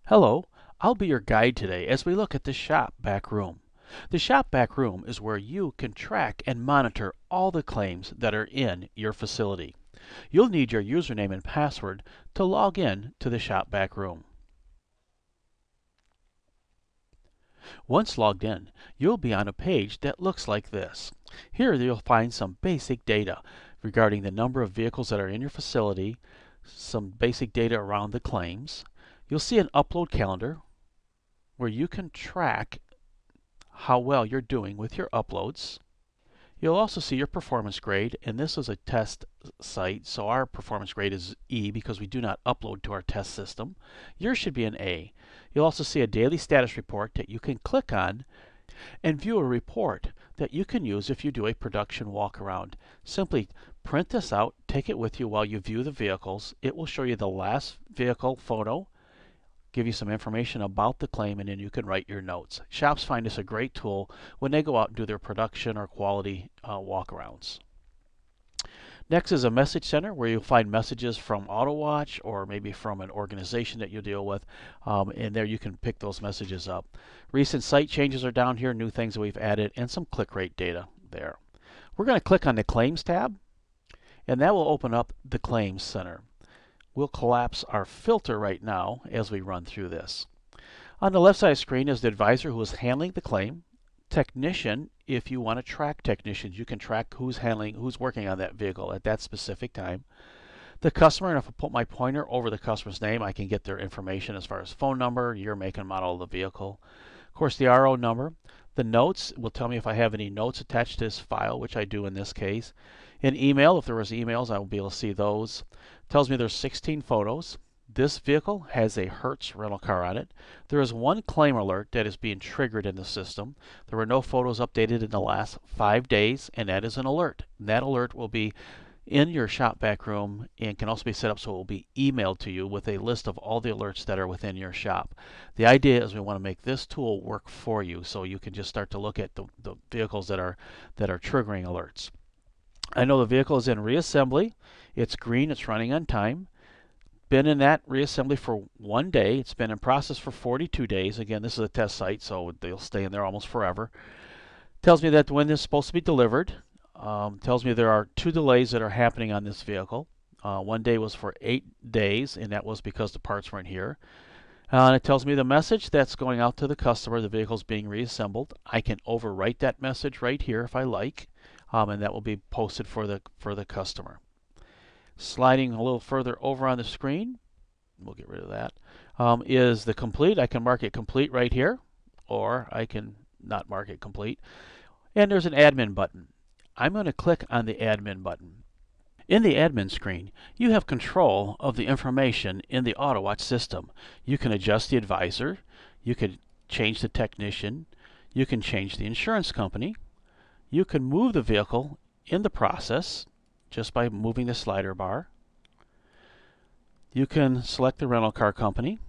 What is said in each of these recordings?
Hello, I'll be your guide today as we look at the Shop BackRoom. The Shop BackRoom is where you can track and monitor all the claims that are in your facility. You'll need your username and password to log in to the Shop BackRoom. Once logged in, you'll be on a page that looks like this. Here you'll find some basic data regarding the number of vehicles that are in your facility, some basic data around the claims. You'll see an upload calendar where you can track how well you're doing with your uploads. You'll also see your performance grade, and this is a test site, so our performance grade is E because we do not upload to our test system. Yours should be an A. You'll also see a daily status report that you can click on and view a report that you can use if you do a production walk around. Simply print this out, take it with you while you view the vehicles. It will show you the last vehicle photo, give you some information about the claim, and then you can write your notes. Shops find this a great tool when they go out and do their production or quality walkarounds. Next is a message center where you'll find messages from AutoWatch or maybe from an organization that you deal with, and there you can pick those messages up. Recent site changes are down here, new things that we've added, and some click rate data there. We're going to click on the Claims tab, and that will open up the Claims Center. We'll collapse our filter right now as we run through this. On the left side of the screen is the advisor who is handling the claim. Technician, if you want to track technicians, you can track who's working on that vehicle at that specific time. The customer, and if I put my pointer over the customer's name, I can get their information as far as phone number, year, make, and model of the vehicle. Of course, the RO number. The notes will tell me if I have any notes attached to this file, which I do in this case. In email, if there was emails, I will be able to see those. Tells me there's 16 photos. This vehicle has a Hertz rental car on it. There is one claim alert that is being triggered in the system. There were no photos updated in the last 5 days, and that is an alert. And that alert will be in your Shop BackRoom and can also be set up so it will be emailed to you with a list of all the alerts that are within your shop. The idea is we want to make this tool work for you so you can just start to look at the vehicles that are triggering alerts. I know the vehicle is in reassembly. It's green, it's running on time. Been in that reassembly for 1 day. It's been in process for 42 days. Again, this is a test site, so they'll stay in there almost forever. Tells me that when this is supposed to be delivered. Tells me there are 2 delays that are happening on this vehicle. 1 day was for 8 days, and that was because the parts weren't here. And it tells me the message that's going out to the customer, the vehicle is being reassembled. I can overwrite that message right here if I like, and that will be posted for the customer. Sliding a little further over on the screen, we'll get rid of that, is the complete. I can mark it complete right here, or I can not mark it complete. And there's an admin button. I'm going to click on the admin button. In the admin screen, you have control of the information in the AutoWatch system. You can adjust the advisor, you can change the technician, you can change the insurance company, you can move the vehicle in the process just by moving the slider bar. You can select the rental car company.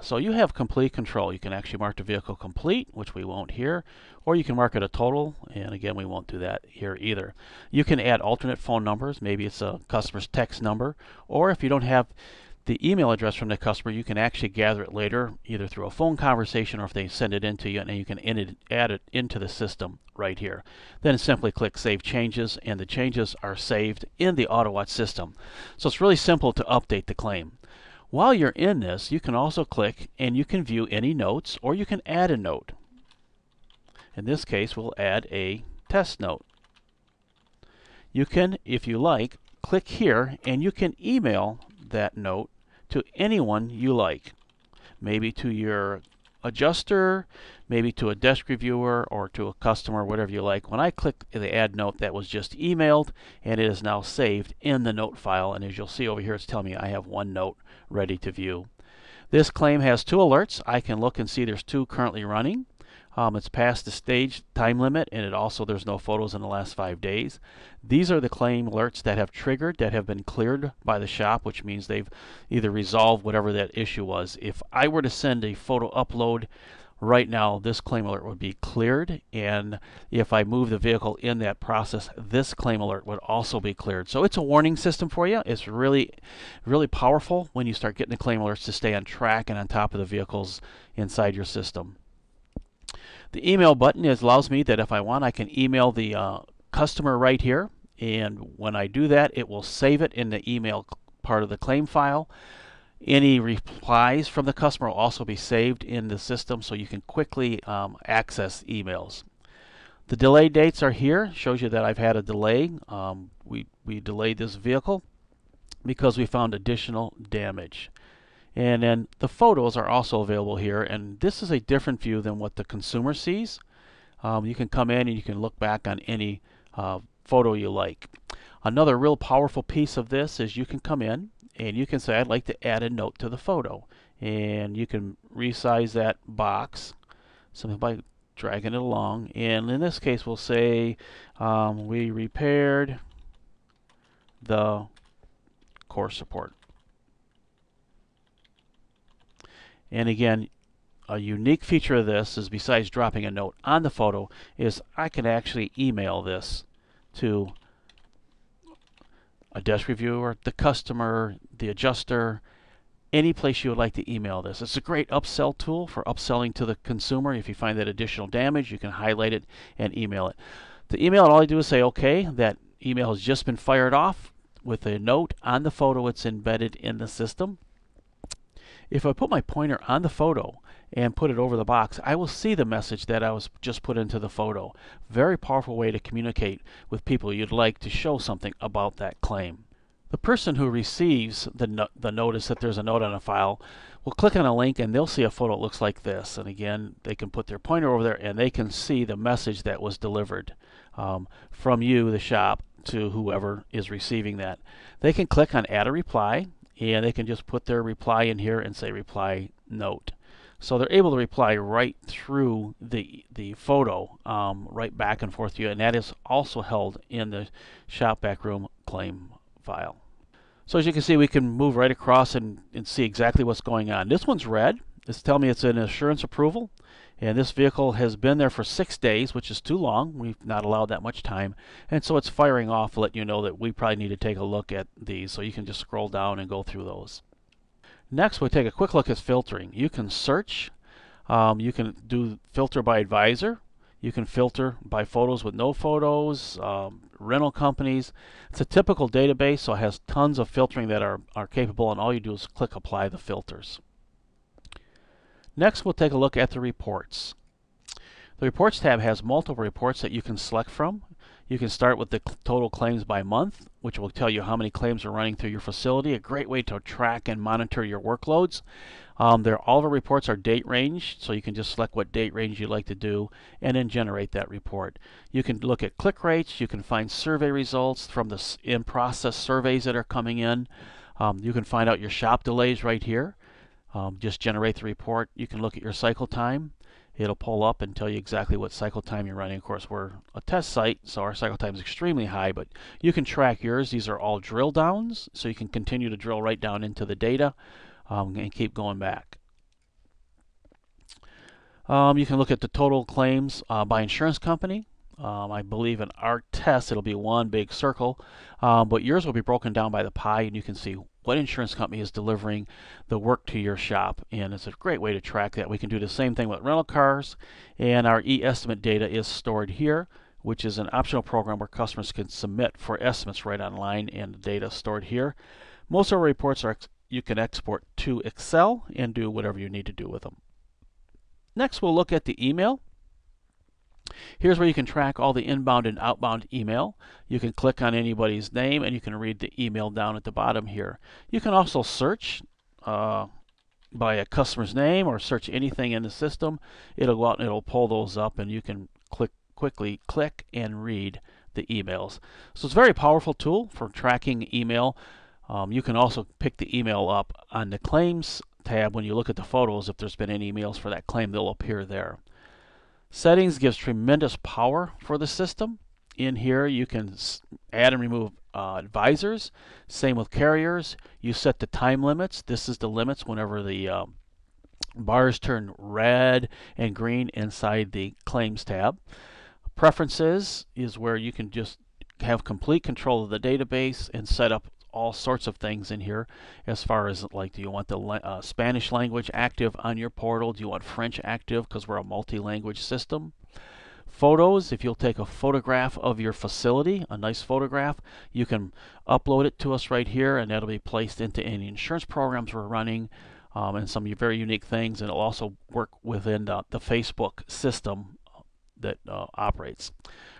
So you have complete control. You can actually mark the vehicle complete, which we won't here, or you can mark it a total, and again we won't do that here either. You can add alternate phone numbers. Maybe it's a customer's text number, or if you don't have the email address from the customer, you can actually gather it later either through a phone conversation or if they send it in to you, and you can add it into the system right here. Then simply click Save Changes, and the changes are saved in the AutoWatch system. So it's really simple to update the claim. While you're in this, you can also click and you can view any notes, or you can add a note. In this case, we'll add a test note. You can, if you like, click here and you can email that note to anyone you like. Maybe to your adjuster, maybe to a desk reviewer, or to a customer, whatever you like. When I click the add note, that was just emailed, and it is now saved in the note file. And as you'll see over here, it's telling me I have 1 note ready to view. This claim has 2 alerts. I can look and see there's 2 currently running. It's past the stage time limit, and there's no photos in the last 5 days. These are the claim alerts that have triggered, that have been cleared by the shop, which means they've either resolved whatever that issue was. If I were to send a photo upload right now this claim alert would be cleared, and if I move the vehicle in that process, this claim alert would also be cleared. So it's a warning system for you. It's really powerful when you start getting the claim alerts to stay on track and on top of the vehicles inside your system. The email button allows me that if I want, I can email the customer right here, and when I do that, it will save it in the email part of the claim file. Any replies from the customer will also be saved in the system, so you can quickly access emails. The delay dates are here. Shows you that I've had a delay. We delayed this vehicle because we found additional damage. And then the photos are also available here, and this is a different view than what the consumer sees. You can come in and you can look back on any photo you like. Another real powerful piece of this is you can come in and you can say, I'd like to add a note to the photo, and you can resize that box simply by dragging it along. And in this case, we'll say we repaired the core support. And again, a unique feature of this is, besides dropping a note on the photo, is I can actually email this to a desk reviewer, the customer, the adjuster, any place you would like to email this. It's a great upsell tool for upselling to the consumer. If you find that additional damage, you can highlight it and email it. The email, all I do is say, okay, that email has just been fired off with a note on the photo. It's embedded in the system. If I put my pointer on the photo and put it over the box, I will see the message that I was just put into the photo. Very powerful way to communicate with people you'd like to show something about that claim. The person who receives the notice that there's a note on a file will click on a link and they'll see a photo that looks like this. And again, they can put their pointer over there and they can see the message that was delivered from you, the shop, to whoever is receiving that. They can click on Add a Reply, and they can just put their reply in here and say reply note. So they're able to reply right through the photo, right back and forth to you, and that is also held in the Shop BackRoom claim file. So as you can see, we can move right across and see exactly what's going on. This one's red. It's telling me it's an assurance approval, and this vehicle has been there for 6 days, which is too long. We've not allowed that much time, and so it's firing off, letting you know that we probably need to take a look at these. So you can just scroll down and go through those. Next, we'll take a quick look at filtering. You can search. You can do filter by advisor. You can filter by photos with no photos, rental companies. It's a typical database, so it has tons of filtering that are capable, and all you do is click apply the filters. Next, we'll take a look at the reports. The Reports tab has multiple reports that you can select from. You can start with the total claims by month, which will tell you how many claims are running through your facility. A great way to track and monitor your workloads. All the reports are date ranged, so you can just select what date range you'd like to do and then generate that report. You can look at click rates. You can find survey results from the in-process surveys that are coming in. You can find out your shop delays right here. Just generate the report. You can look at your cycle time. It'll pull up and tell you exactly what cycle time you're running. Of course, we're a test site, so our cycle time is extremely high, but you can track yours. These are all drill downs, so you can continue to drill right down into the data and keep going back. You can look at the total claims by insurance company. I believe in our test it'll be one big circle, but yours will be broken down by the pie, and you can see what insurance company is delivering the work to your shop, and it's a great way to track that. We can do the same thing with rental cars, and our e-estimate data is stored here, which is an optional program where customers can submit for estimates right online, and the data is stored here. Most of our reports you can export to Excel and do whatever you need to do with them. Next, we'll look at the email. Here's where you can track all the inbound and outbound email. You can click on anybody's name and you can read the email down at the bottom here. You can also search by a customer's name or search anything in the system. It'll go out and it'll pull those up, and you can quickly click and read the emails. So it's a very powerful tool for tracking email. You can also pick the email up on the claims tab. When you look at the photos, if there's been any emails for that claim, they'll appear there. Settings gives tremendous power for the system. In here you can add and remove advisors. Same with carriers. You set the time limits. This is the limits whenever the Bars turn red and green inside the Claims tab. Preferences is where you can just have complete control of the database and set up all sorts of things in here as far as, like, do you want the Spanish language active on your portal? Do you want French active because we're a multi-language system? Photos, if you'll take a photograph of your facility, a nice photograph, you can upload it to us right here, and that'll be placed into any insurance programs we're running, and some very unique things, and it'll also work within the Facebook system that operates.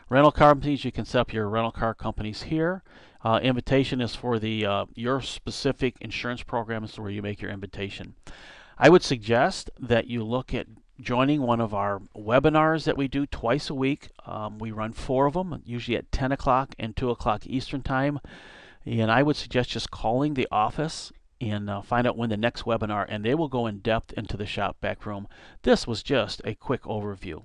Rental car companies, you can set up your rental car companies here. Invitation is for the your specific insurance programs where you make your invitation. I would suggest that you look at joining one of our webinars that we do twice a week. We run 4 of them, usually at 10 o'clock and 2 o'clock Eastern Time. And I would suggest just calling the office and find out when the next webinar, and they will go in depth into the shop back room. This was just a quick overview.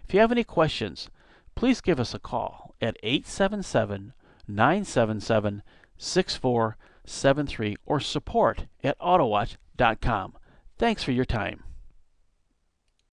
If you have any questions, please give us a call at 877-977-6473 or support@autowatch.com. Thanks for your time.